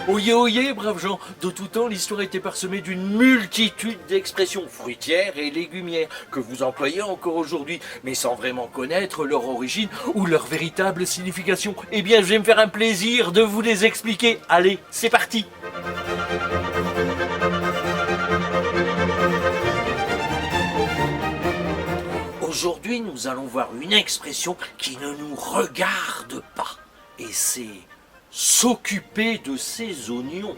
Oyez, oyez, braves gens, de tout temps, l'histoire était parsemée d'une multitude d'expressions fruitières et légumières que vous employez encore aujourd'hui, mais sans vraiment connaître leur origine ou leur véritable signification. Eh bien, je vais me faire un plaisir de vous les expliquer. Allez, c'est parti! Aujourd'hui, nous allons voir une expression qui ne nous regarde pas. Et c'est s'occuper de ses oignons.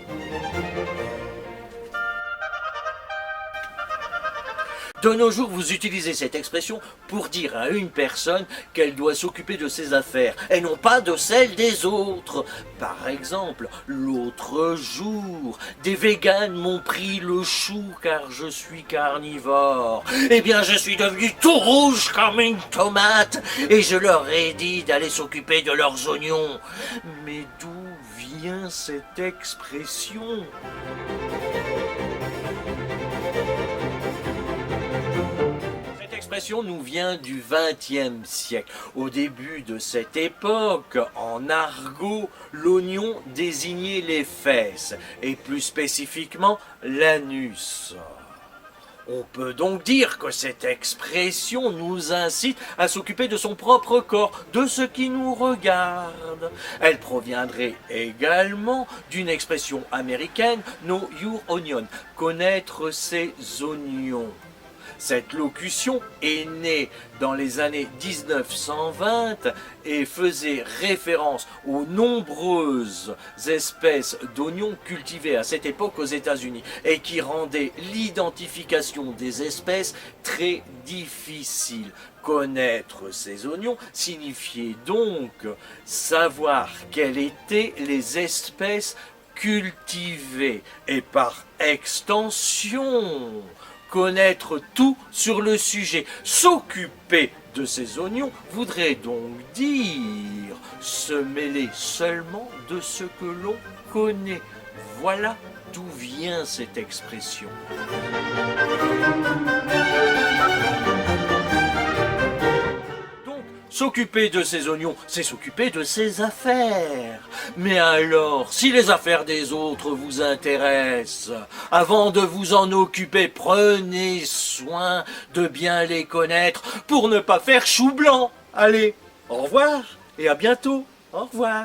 De nos jours, vous utilisez cette expression pour dire à une personne qu'elle doit s'occuper de ses affaires et non pas de celles des autres. Par exemple, l'autre jour, des véganes m'ont pris le chou car je suis carnivore. Eh bien, je suis devenu tout rouge comme une tomate et je leur ai dit d'aller s'occuper de leurs oignons. Mais d'où vient cette expression ? L'expression nous vient du XXe siècle. Au début de cette époque, en argot, l'oignon désignait les fesses, et plus spécifiquement l'anus. On peut donc dire que cette expression nous incite à s'occuper de son propre corps, de ce qui nous regarde. Elle proviendrait également d'une expression américaine, know your onion, connaître ses oignons. Cette locution est née dans les années 1920 et faisait référence aux nombreuses espèces d'oignons cultivées à cette époque aux États-Unis et qui rendaient l'identification des espèces très difficile. Connaître ces oignons signifiait donc savoir quelles étaient les espèces cultivées et par extension connaître tout sur le sujet. S'occuper de ces oignons voudrait donc dire se mêler seulement de ce que l'on connaît. Voilà d'où vient cette expression. S'occuper de ses oignons, c'est s'occuper de ses affaires. Mais alors, si les affaires des autres vous intéressent, avant de vous en occuper, prenez soin de bien les connaître pour ne pas faire chou blanc. Allez, au revoir et à bientôt. Au revoir.